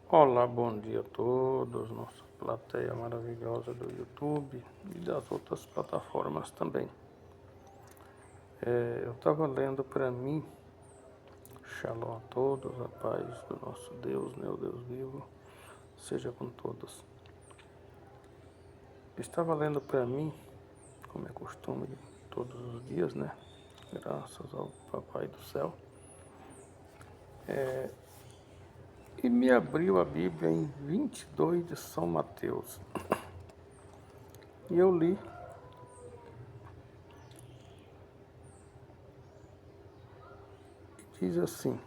Olá, bom dia a todos, nossa plateia maravilhosa do YouTube e das outras plataformas também. Eu estava lendo para mim, Shalom a todos, a paz do nosso Deus, né, o Deus vivo, seja com todos. Estava lendo para mim, como é costume todos os dias, né, graças ao Papai do Céu, e me abriu a Bíblia em 22 de São Mateus. E eu li. Diz assim: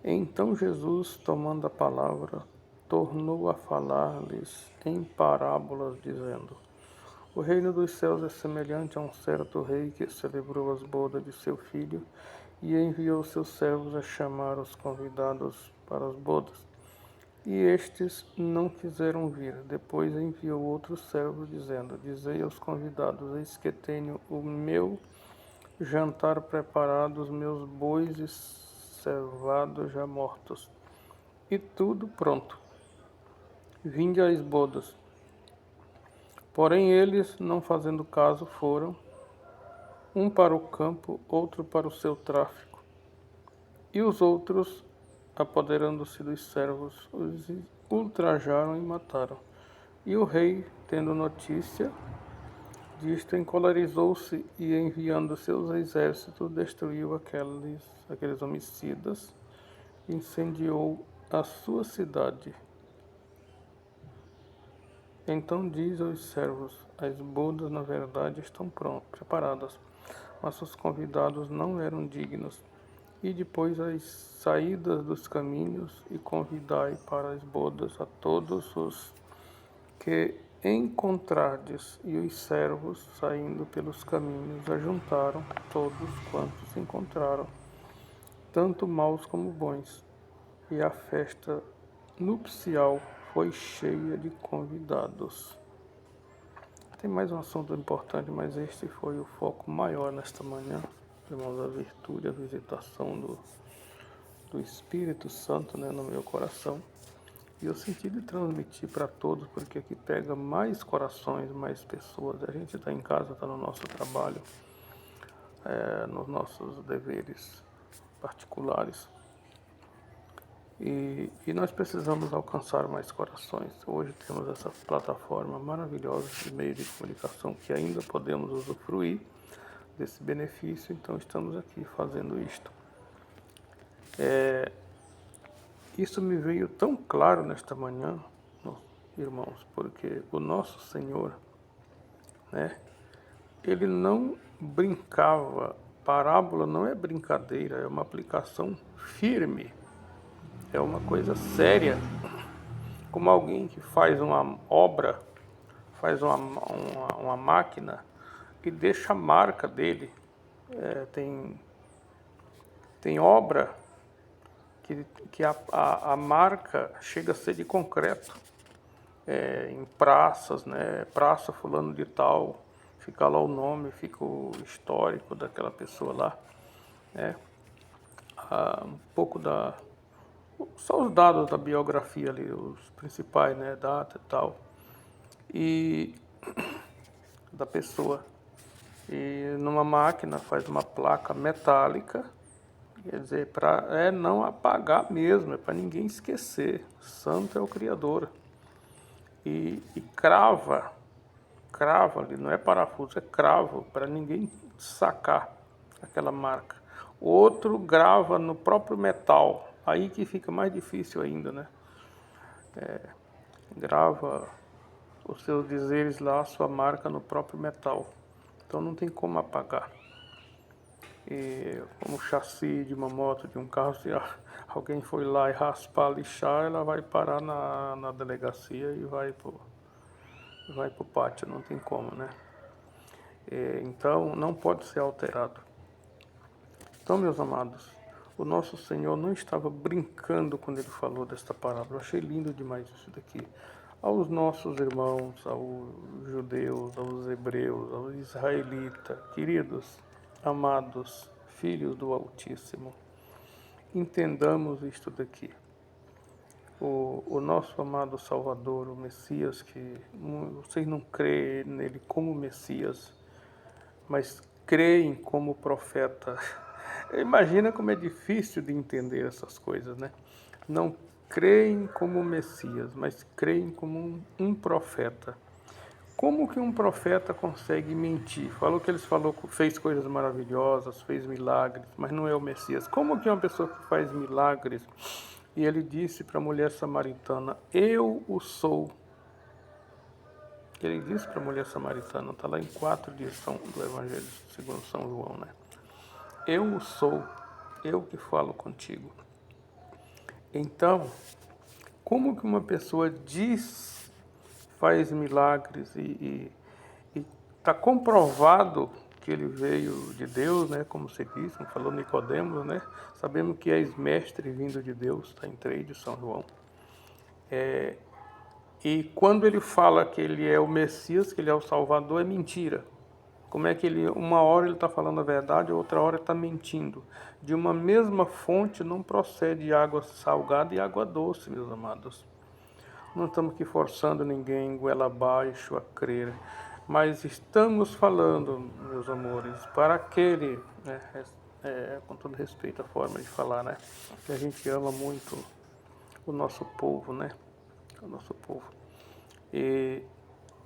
Então Jesus, tomando a palavra, tornou a falar-lhes em parábolas, dizendo: O reino dos céus é semelhante a um certo rei que celebrou as bodas de seu filho e enviou seus servos a chamar os convidados para as bodas. E estes não quiseram vir. Depois enviou outros servos, dizendo: Dizei aos convidados: Eis que tenho o meu jantar preparado, os meus bois e cevados já mortos, e tudo pronto. Vinde às bodas. Porém eles, não fazendo caso, foram, um para o campo, outro para o seu tráfico. E os outros, apoderando-se dos servos, os ultrajaram e mataram. E o rei, tendo notícia disto, encolerizou-se e, enviando seus exércitos, destruiu aqueles homicidas, incendiou a sua cidade. Então diz aos servos: As bodas, na verdade, estão preparadas, mas os convidados não eram dignos. E depois as saídas dos caminhos, e convidai para as bodas a todos os que encontrardes. E os servos, saindo pelos caminhos, ajuntaram todos quantos encontraram, tanto maus como bons. E a festa nupcial foi cheia de convidados. Tem mais um assunto importante, mas este foi o foco maior nesta manhã. Irmãos, a virtude, a visitação do Espírito Santo, né, no meu coração. E eu senti de transmitir para todos, porque aqui pega mais corações, mais pessoas. A gente está em casa, está no nosso trabalho, nos nossos deveres particulares. E nós precisamos alcançar mais corações. Hoje temos essa plataforma maravilhosa de meio de comunicação que ainda podemos usufruir desse benefício, então estamos aqui fazendo isto. Isso me veio tão claro nesta manhã, irmãos, porque o nosso Senhor, né, ele não brincava. Parábola não é brincadeira, é uma aplicação firme, é uma coisa séria. Como alguém que faz uma obra, faz uma máquina e deixa a marca dele. Tem obra que a marca chega a ser de concreto. Em praças, né? Praça fulano de tal, fica lá o nome, fica o histórico daquela pessoa lá. Né? Um pouco só os dados da biografia ali, os principais, né? Data e tal. E da pessoa. E numa máquina faz uma placa metálica, quer dizer, para não apagar mesmo, é para ninguém esquecer. Santo é o Criador. E crava ali, não é parafuso, é cravo, para ninguém sacar aquela marca. Outro grava no próprio metal, aí que fica mais difícil ainda, né? Grava os seus dizeres lá, a sua marca no próprio metal. Então não tem como apagar. E como o chassi de uma moto, de um carro, se alguém foi lá e raspar, lixar, ela vai parar na delegacia e vai pro pátio, não tem como, né? Então não pode ser alterado. Então, meus amados, o nosso Senhor não estava brincando quando ele falou desta parábola. Eu achei lindo demais isso daqui. Aos nossos irmãos, aos judeus, aos hebreus, aos israelitas, queridos, amados, filhos do Altíssimo, entendamos isto daqui. o nosso amado Salvador, o Messias, que vocês não creem nele como Messias, mas creem como profeta. Imagina como é difícil de entender essas coisas, né? Não creem como Messias, mas creem como um profeta. Como que um profeta consegue mentir? Falou que fez coisas maravilhosas, fez milagres, mas não é o Messias. Como que uma pessoa que faz milagres e ele disse para a mulher samaritana: Eu o sou. Ele disse para a mulher samaritana, está lá em 4 de do Evangelho segundo São João, né? Eu o sou, eu que falo contigo. Então, como que uma pessoa faz milagres e está comprovado que ele veio de Deus, né? Como você disse, falou Nicodemos, né? Sabemos que és mestre vindo de Deus, está em 3 de São João. E quando ele fala que ele é o Messias, que ele é o Salvador, é mentira. Como é que uma hora ele está falando a verdade, outra hora está mentindo. De uma mesma fonte não procede água salgada e água doce, meus amados. Não estamos aqui forçando ninguém goela abaixo a crer, mas estamos falando, meus amores, para aquele, né, com todo respeito à forma de falar, né, que a gente ama muito o nosso povo, né, o nosso povo.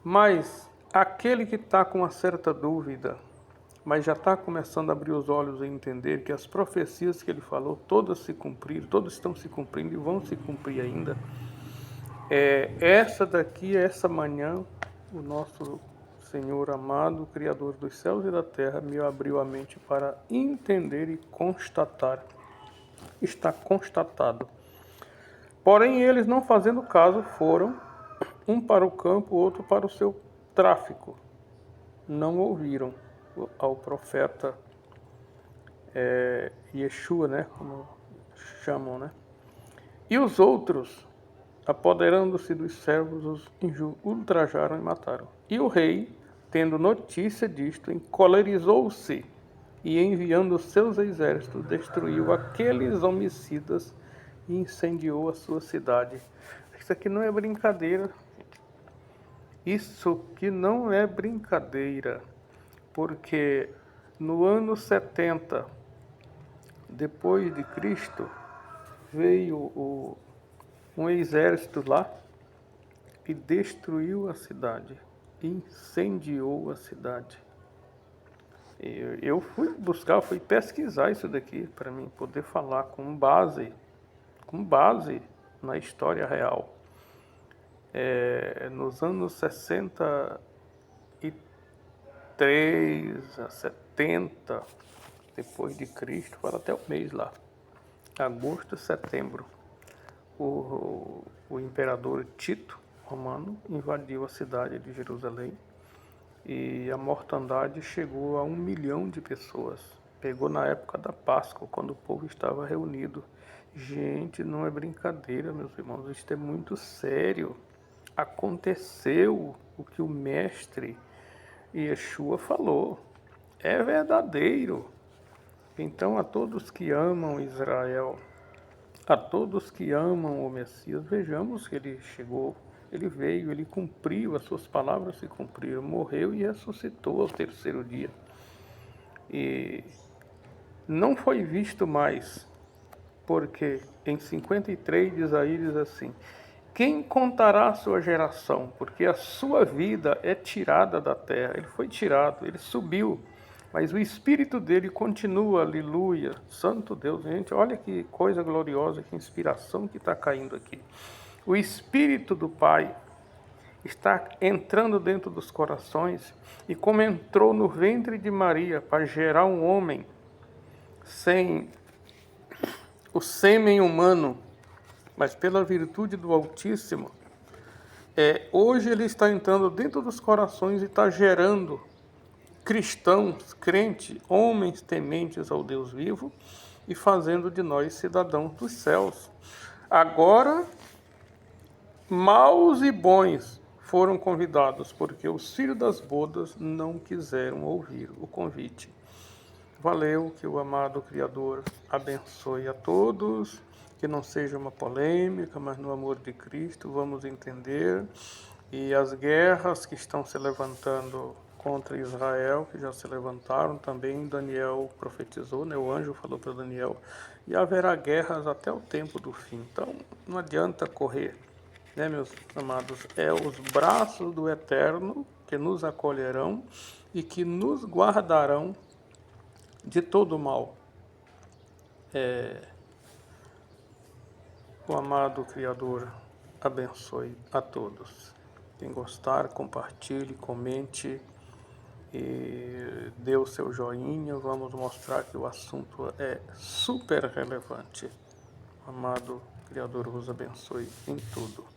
Mas aquele que está com uma certa dúvida, mas já está começando a abrir os olhos e entender que as profecias que ele falou, todas se cumpriram, todas estão se cumprindo e vão se cumprir ainda. Essa daqui, essa manhã, o nosso Senhor amado, Criador dos céus e da terra, me abriu a mente para entender e constatar. Está constatado. Porém, eles, não fazendo caso, foram um para o campo, outro para o seu tráfico. Não ouviram ao profeta Yeshua, né, como chamam, né? E os outros, apoderando-se dos servos, os ultrajaram e mataram. E o rei, tendo notícia disto, encolerizou-se e, enviando seus exércitos, destruiu aqueles homicidas e incendiou a sua cidade. Isso aqui não é brincadeira. Isso aqui não é brincadeira, porque no ano 70 depois de Cristo veio um exército lá e destruiu a cidade, incendiou a cidade. Eu fui pesquisar isso daqui para mim poder falar com base na história real. Nos anos 63 a 70 depois de Cristo, fala até o mês lá, agosto, setembro, o imperador Tito Romano invadiu a cidade de Jerusalém e a mortandade chegou a 1 milhão de pessoas. Pegou na época da Páscoa, quando o povo estava reunido. Gente, não é brincadeira, meus irmãos, isso é muito sério. Aconteceu o que o mestre Yeshua falou. É verdadeiro. Então, a todos que amam Israel, a todos que amam o Messias, vejamos que ele chegou, ele veio, ele cumpriu, as suas palavras se cumpriram, morreu e ressuscitou ao 3º dia. E não foi visto mais, porque em 53 de Isaías diz assim: quem contará a sua geração? Porque a sua vida é tirada da terra. Ele foi tirado, ele subiu, mas o espírito dele continua, aleluia. Santo Deus, gente, olha que coisa gloriosa, que inspiração que está caindo aqui. O espírito do Pai está entrando dentro dos corações e como entrou no ventre de Maria para gerar um homem sem o sêmen humano, mas pela virtude do Altíssimo, hoje ele está entrando dentro dos corações e está gerando cristãos, crentes, homens tementes ao Deus vivo e fazendo de nós cidadãos dos céus. Agora, maus e bons foram convidados, porque os filhos das bodas não quiseram ouvir o convite. Valeu, que o amado Criador abençoe a todos que não seja uma polêmica, mas no amor de Cristo vamos entender. E as guerras que estão se levantando contra Israel, que já se levantaram também, Daniel profetizou, né? O anjo falou para Daniel, e haverá guerras até o tempo do fim. Então não adianta correr, né, meus amados? É os braços do Eterno que nos acolherão e que nos guardarão de todo mal. O amado Criador abençoe a todos. Quem gostar, compartilhe, comente e dê o seu joinha. Vamos mostrar que o assunto é super relevante. O amado Criador vos abençoe em tudo.